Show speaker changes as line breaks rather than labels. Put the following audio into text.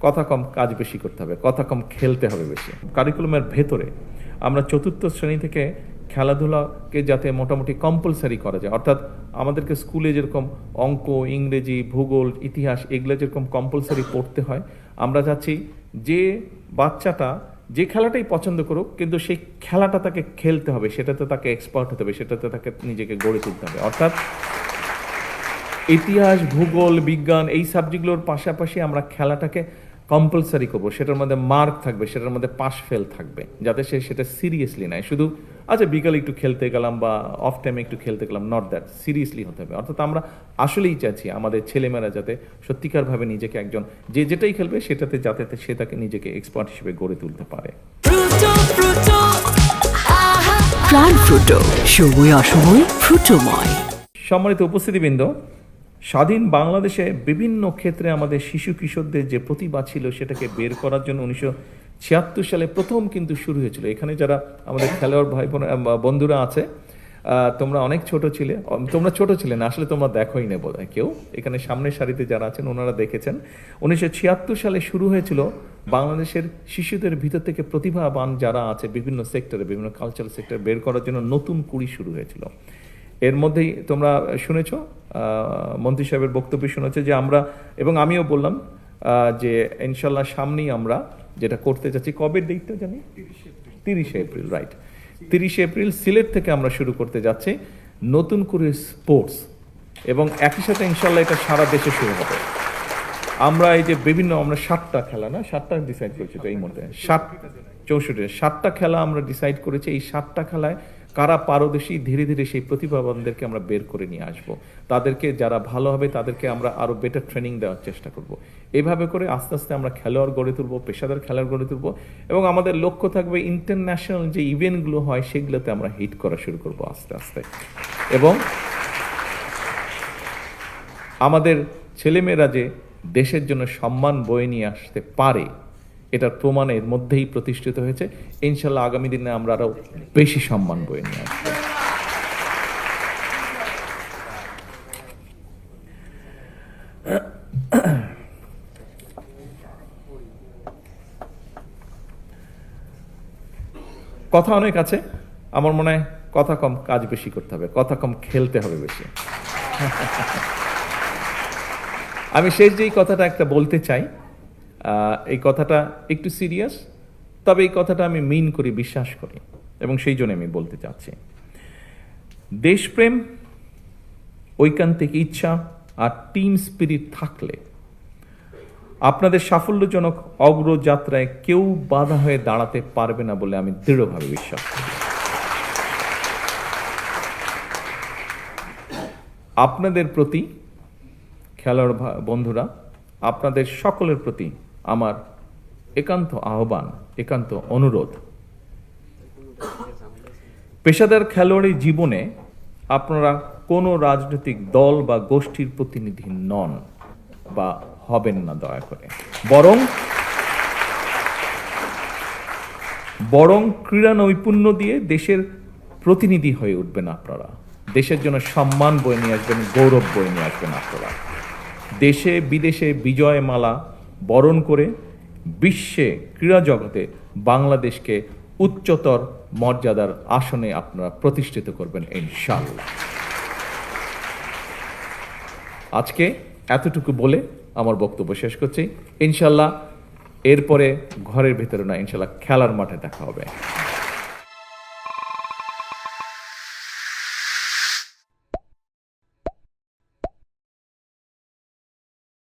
কথা কম কাজ বেশি করতে হবে, কথা কম খেলতে হবে বেশি। কারিকুলামের ভেতরে আমরা চতুর্থ শ্রেণী থেকে খেলাধুলাকে যাতে মোটামুটি কম্পালসারি করা যায়, অর্থাৎ আমাদেরকে স্কুলে যেরকম অঙ্ক, ইংরেজি, ভূগোল, ইতিহাস এগুলো যেরকম কম্পালসারি পড়তে হয়, আমরা চাচ্ছি যে বাচ্চাটা যে খেলাটাই পছন্দ করুক, কিন্তু সেই খেলাটা তাকে খেলতে হবে, সেটাতে তাকে এক্সপার্ট হতে হবে, সেটাতে তাকে নিজেকে গড়ে তুলতে হবে। অর্থাৎ ইতিহাস, ভূগোল, বিজ্ঞান এই সাবজেক্টগুলোর পাশাপাশি আমরা খেলাটাকে কম্পালসারি করবো, সেটার মধ্যে মার্ক থাকবে, সেটার মধ্যে পাস ফেল থাকবে, যাতে সে সেটা সিরিয়াসলি নেয়। শুধু আচ্ছা বিকালে একটু খেলতে গেলাম বা অফ টাইমে একটু খেলতে গেলাম, নট দ্যাট, সিরিয়াসলি হতে হবে। অর্থাৎ আমরা আসলেই চাচ্ছি আমাদের ছেলেমেয়েরা যাতে সত্যিকারভাবে নিজেকে একজন যে যেটাই খেলবে সেটাতে যাতে সে তাকে নিজেকে এক্সপার্ট হিসেবে গড়ে তুলতে পারে।
প্রাণ ফ্রুটো, সময় অসময় ফ্রুটোময়।
সম্মানিত উপস্থিতিবৃন্দ, স্বাধীন বাংলাদেশে বিভিন্ন ক্ষেত্রে আমাদের শিশু কিশোরদের যে প্রতিভা ছিল সেটাকে বের করার জন্য 1976 সালে প্রথম কিন্তু শুরু হয়েছিল। এখানে যারা আমাদের খেলোয়াড় ভাই বোন বন্ধুরা আছে, তোমরা অনেক ছোট ছিলে, তোমরা ছোট ছিলে না, আসলে তোমরা দেখোই না বোধ হয় কেউ, এখানে সামনের সারিতে যারা আছেন ওনারা দেখেছেন। 1976 সালে শুরু হয়েছিল বাংলাদেশের শিশুদের ভিতর থেকে প্রতিভাবান যারা আছে বিভিন্ন সেক্টরে, বিভিন্ন কালচারাল সেক্টরে বের করার জন্য নতুন কুড়ি শুরু হয়েছিল। এর মধ্যেই তোমরা শুনেছ, মন্ত্রী সাহেবের বক্তব্য শুনেছে যে আমরা, এবং আমিও বললাম যে ইনশাল্লাহ সামনেই আমরা যেটা করতে যাচ্ছি, কবে ডেটটা জানি, 30 এপ্রিল, রাইট, 30 এপ্রিল সিলেট থেকে আমরা শুরু করতে যাচ্ছি নতুন করে স্পোর্টস, এবং একই সাথে ইনশাল্লাহ এটা সারা দেশে শুরু হবে। আমরা এই যে বিভিন্ন আমরা 7টা খেলা না 7টা ডিসাইড করেছি তো এই মধ্যে 7টা খেলা আমরা ডিসাইড করেছি। এই 7টা খেলায় কারা পারদর্শী, ধীরে ধীরে সেই প্রতিভাবানদেরকে আমরা বের করে নিয়ে আসব, তাদেরকে যারা ভালো হবে তাদেরকে আমরা আরও বেটার ট্রেনিং দেওয়ার চেষ্টা করব। এভাবে করে আস্তে আস্তে আমরা খেলোয়াড় গড়ে তুলব, পেশাদার খেলোয়াড় গড়ে তুলব, এবং আমাদের লক্ষ্য থাকবে ইন্টারন্যাশনাল যে ইভেন্টগুলো হয় সেগুলোতে আমরা হিট করা শুরু করব আস্তে আস্তে। এবং আমাদের ছেলেমেয়েরা যে দেশের জন্য সম্মান বয়ে নিয়ে আসতে পারে এটার প্রমাণ এর মধ্যেই প্রতিষ্ঠিত হয়েছে। ইনশাল্লাহ আগামী দিনে আমরা আরও বেশি সম্মান বয়ে নিয়ে আসবো। কথা অনেক আছে, আমার মনে হয় কথা কম কাজ বেশি করতে হবে, কথা কম খেলতে হবে বেশি। আমি শেষ যেই কথাটা একটা বলতে চাই, এই কথাটা একটু সিরিয়াস, তবে এই কথাটা আমি মিন করি, বিশ্বাস করি, এবং সেই জন্য আমি বলতে চাচ্ছি। দেশপ্রেম, ঐকান্তিক ইচ্ছা আর টিম স্পিরিট থাকলে আপনাদের সাফল্যজনক অগ্রযাত্রায় কেউ বাধা হয়ে দাঁড়াতে পারবে না বলে আমি দৃঢ়ভাবে বিশ্বাস করি। আপনাদের প্রতি, খেলোয়াড় বন্ধুরা, আপনাদের সকলের প্রতি আমার একান্ত আহ্বান, একান্ত অনুরোধ, পেশাদার খেলোয়াড়ি জীবনে আপনারা কোনো রাজনৈতিক দল বা গোষ্ঠীর প্রতিনিধি নন বা হবেন না দয়া করে, বরং ক্রীড়া নৈপুণ্য দিয়ে দেশের প্রতিনিধি হয়ে উঠবেন আপনারা, দেশের জন্য সম্মান বয়ে নিয়ে আসবেন, গৌরব বয়ে নিয়ে আসবেন আপনারা, দেশে বিদেশে বিজয় মালা বরণ করে বিশ্বে ক্রীড়া জগতে বাংলাদেশকে উচ্চতর মর্যাদার আসনে আপনারা প্রতিষ্ঠিত করবেন ইনশাআল্লাহ। আজকে এতটুকু বলে আমার বক্তব্য শেষ করছি। ইনশাআল্লাহ এরপরে ঘরের ভেতরে না, ইনশাআল্লাহ খেলার মাঠে দেখা হবে।